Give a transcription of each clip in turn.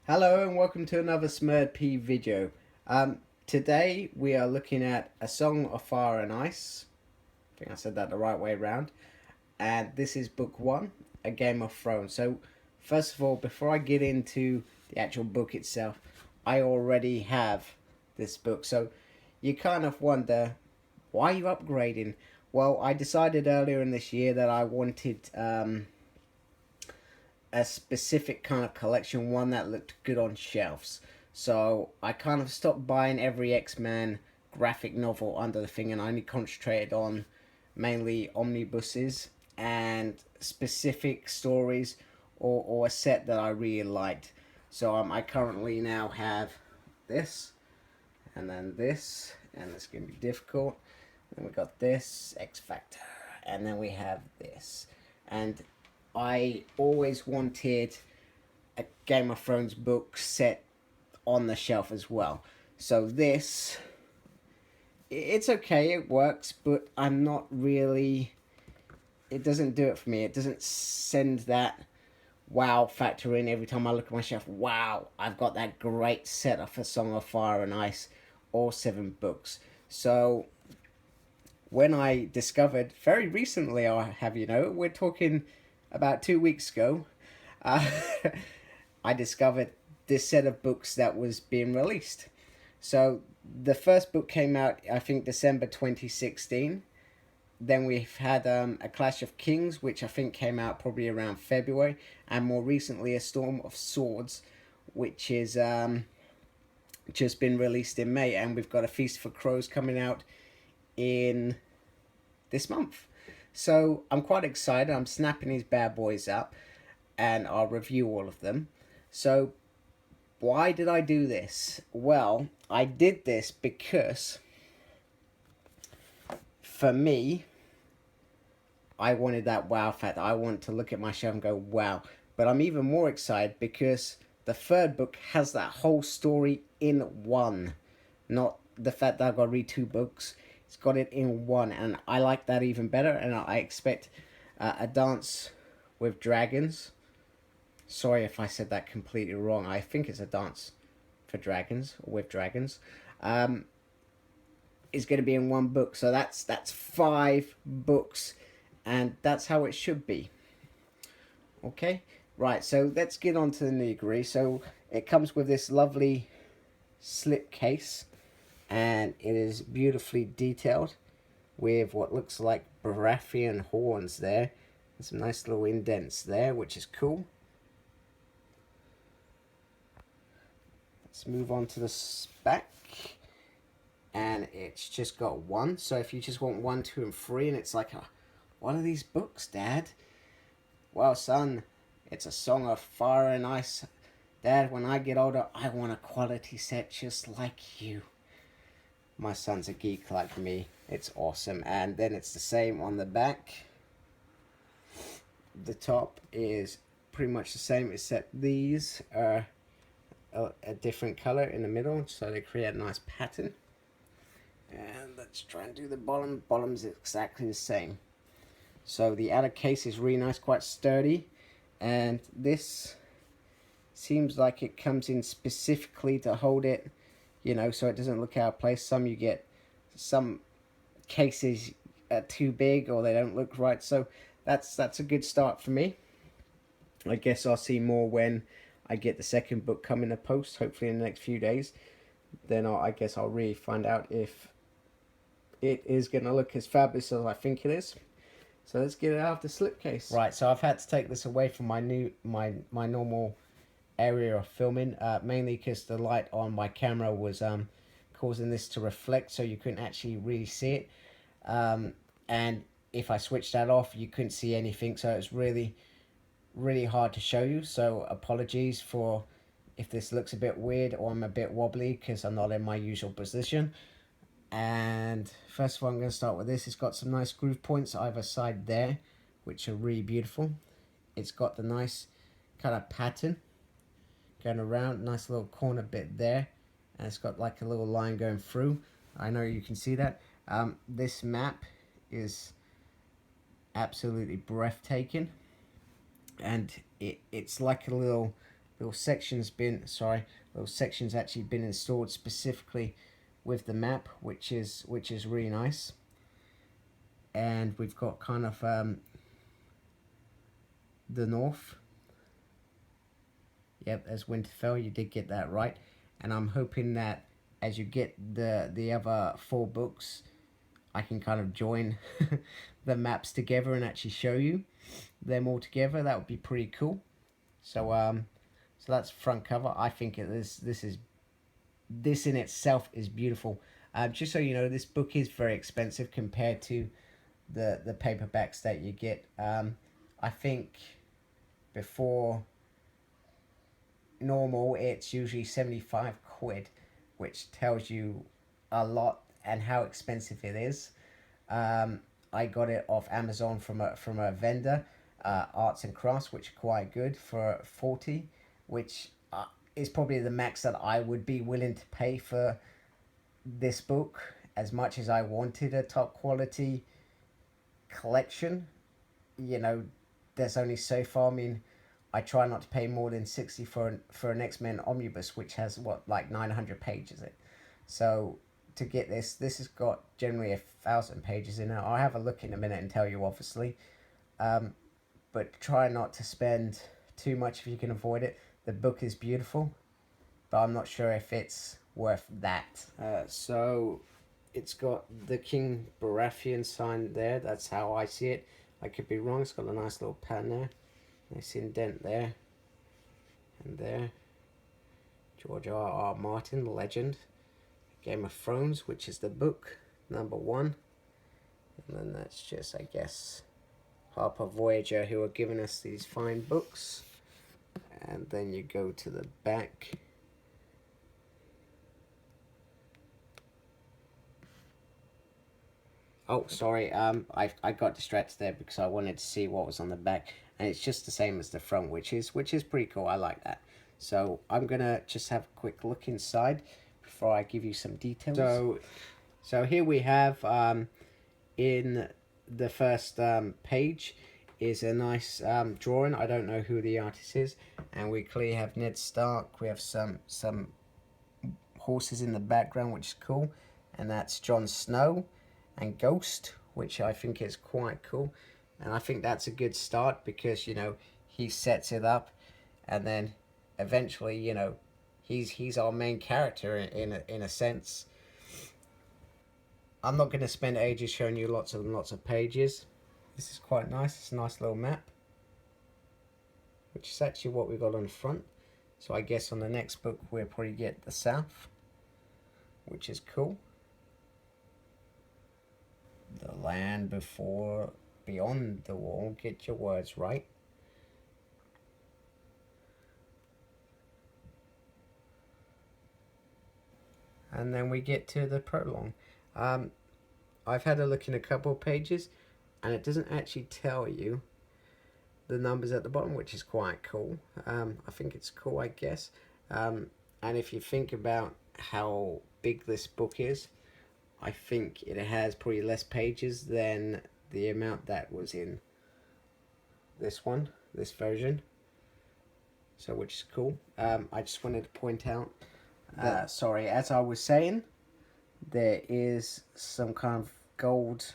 Hello and welcome to another Smurd P video. Today we are looking at A Song of Fire and Ice. I think I said that the right way around. And this is book one, A Game of Thrones. So first of all, before I get into the actual book itself, I already have this book. So you kind of wonder, why are you upgrading? Well, I decided earlier in this year that I wanted a specific kind of collection, one that looked good on shelves. So I kind of stopped buying every X-Men graphic novel under the thing, and I only concentrated on mainly omnibuses and specific stories, or a set that I really liked. So I currently now have this, and then this, and it's going to be difficult. Then we got this, X Factor, and then we have this. And I always wanted a Game of Thrones book set on the shelf as well. So this, it's okay, it works, but I'm not really, it doesn't do it for me. It doesn't send that wow factor in every time I look at my shelf. Wow, I've got that great set of A Song of Fire and Ice, all 7 books. So when I discovered, very recently, I have, we're talking about 2 weeks ago, uh, I discovered this set of books that was being released. So the first book came out, I think, December 2016. Then we've had A Clash of Kings, which I think came out probably around February. And more recently, A Storm of Swords, which is just been released in May. And we've got A Feast for Crows coming out in this month. So I'm quite excited. I'm snapping these bad boys up, and I'll review all of them. So why did I do this? Well, I did this because for me, I wanted that wow factor. I want to look at my shelf and go, wow. But I'm even more excited because the third book has that whole story in one. Not the fact that I've got to read 2 books. It's got it in one, and I like that even better. And I expect A Dance with Dragons. Sorry if I said that completely wrong. I think it's A Dance for Dragons, or with Dragons. Is going to be in one book. So that's 5 books, and that's how it should be. Okay, right. So let's get on to the nitty-gritty. So it comes with this lovely slip case, and it is beautifully detailed with what looks like Baratheon horns there, and some nice little indents there, which is cool. Let's move on to the back, and it's just got 1. So if you just want 1, 2, and 3, and it's like, what are these books, Dad? Well, son, it's A Song of Fire and Ice. Dad, when I get older, I want a quality set just like you. My son's a geek like me. It's awesome. And then it's the same on the back. The top is pretty much the same, except these are a different color in the middle, so they create a nice pattern. And let's try and do the bottom. Bottom's exactly the same. So the outer case is really nice, quite sturdy. And this seems like it comes in specifically to hold it, so it doesn't look out of place. You get some cases are too big or they don't look right. So that's a good start for me. I guess I'll see more when I get the second book coming to post, hopefully in the next few days. Then I guess I'll really find out if it is going to look as fabulous as I think it is. So let's get it out of the slipcase. Right, so I've had to take this away from my normal area of filming, mainly because the light on my camera was causing this to reflect, so you couldn't actually really see it. And if I switched that off, you couldn't see anything, so it's really hard to show you. So apologies for if this looks a bit weird or I'm a bit wobbly because I'm not in my usual position. And first of all, I'm going to start with this. It's got some nice groove points either side there, which are really beautiful. It's got the nice kind of pattern going around, nice little corner bit there, and it's got like a little line going through. I know you can see that. This map is absolutely breathtaking, and it's like a little little sections actually been installed specifically with the map, which is really nice. And we've got kind of the north. Yep, as Winterfell, you did get that right. And I'm hoping that as you get the other 4 books, I can kind of join the maps together and actually show you them all together. That would be pretty cool. So so that's front cover. I think this in itself is beautiful. Just so you know, this book is very expensive compared to the paperbacks that you get. I think before normal it's usually 75 quid, which tells you a lot and how expensive it is. I got it off Amazon from a vendor, Arts and Crafts, which are quite good, for 40, which is probably the max that I would be willing to pay for this book. As much as I wanted a top quality collection, you know, there's only so far. I mean, I try not to pay more than 60 for an X-Men omnibus, which has what, like 900 pages in it. So to get this has got generally 1,000 pages in it. I'll have a look in a minute and tell you, obviously. But try not to spend too much if you can avoid it. The book is beautiful, but I'm not sure if it's worth that. So it's got the King Baratheon sign there. That's how I see it. I could be wrong. It's got a nice little pattern there. Nice indent there. And there. George R.R. Martin, legend. Game of Thrones, which is the book, #1. And then that's just, I guess, Harper Voyager, who are giving us these fine books. And then you go to the back. Oh, sorry, I got distracted there because I wanted to see what was on the back. And it's just the same as the front, which is pretty cool. I like that. So I'm going to just have a quick look inside before I give you some details. So here we have, in the first page, is a nice drawing. I don't know who the artist is. And we clearly have Ned Stark. We have some horses in the background, which is cool. And that's Jon Snow and Ghost, which I think is quite cool. And I think that's a good start because, you know, he sets it up, and then eventually, you know, he's our main character in a sense. I'm not going to spend ages showing you lots of pages. This is quite nice. It's a nice little map, which is actually what we got on the front. So I guess on the next book we'll probably get the south, which is cool. The land beyond the wall. Get your words right. And then we get to the prologue. I've had a look in a couple of pages, and it doesn't actually tell you the numbers at the bottom, which is quite cool. I think it's cool, I guess. And if you think about how big this book is, I think it has probably less pages than the amount that was in this version. So, which is cool. I just wanted to point out, sorry, as I was saying, there is some kind of gold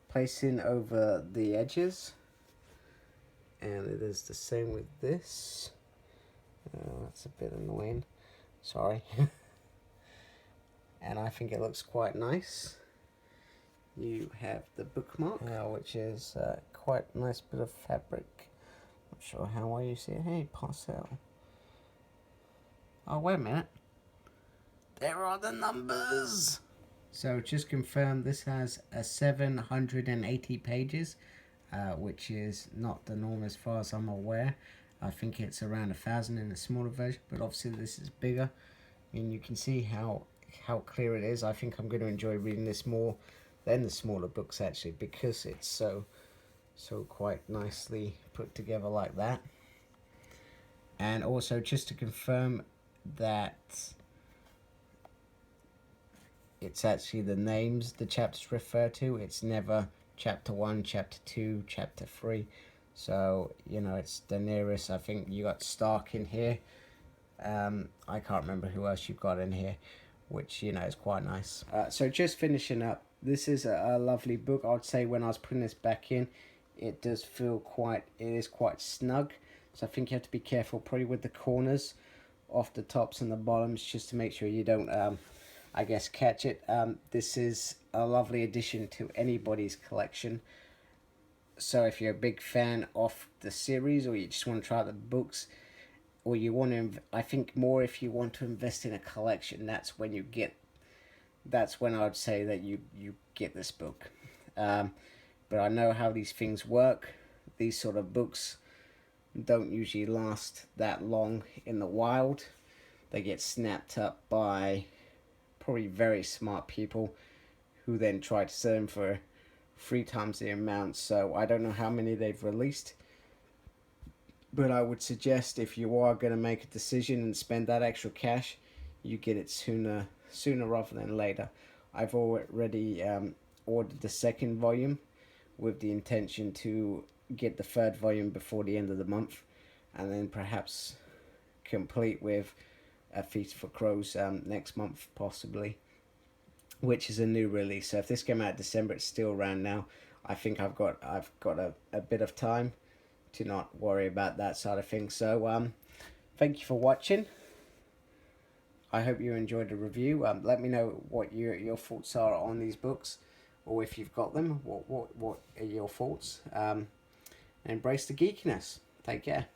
placing over the edges. And it is the same with this. That's a bit annoying. Sorry. And I think it looks quite nice. You have the bookmark, which is quite a nice bit of fabric. Not sure how well you see it. Hey, parcel. Oh, wait a minute. There are the numbers. So just confirm this has 780 pages, which is not the norm as far as I'm aware. I think it's around 1,000 in the smaller version, but obviously this is bigger. And you can see how clear it is. I think I'm going to enjoy reading this more than the smaller books, actually, because it's so quite nicely put together like that. And also, just to confirm that it's actually the names the chapters refer to. It's never chapter 1, chapter 2, chapter 3. So, you know, it's Daenerys. I think you got Stark in here. I can't remember who else you've got in here, which, you know, is quite nice. So just finishing up, this is a lovely book. I'd say when I was putting this back in, it does feel it is quite snug. So I think you have to be careful probably with the corners off the tops and the bottoms, just to make sure you don't, I guess, catch it. This is a lovely addition to anybody's collection. So if you're a big fan of the series, or you just want to try out the books, or you want to, I think more if you want to invest in a collection, that's when I would say that you get this book. But I know how these things work. These sort of books don't usually last that long in the wild. They get snapped up by probably very smart people who then try to sell them for 3 times the amount. So I don't know how many they've released, but I would suggest if you are going to make a decision and spend that extra cash, you get it sooner rather than later. I've already ordered the second volume with the intention to get the third volume before the end of the month, and then perhaps complete with A Feast for Crows next month possibly, which is a new release. So if this came out in December, it's still around now. I think I've got a bit of time to not worry about that side of things. So thank you for watching. I hope you enjoyed the review. Let me know what your thoughts are on these books, or if you've got them, what are your thoughts. Embrace the geekiness. Take care.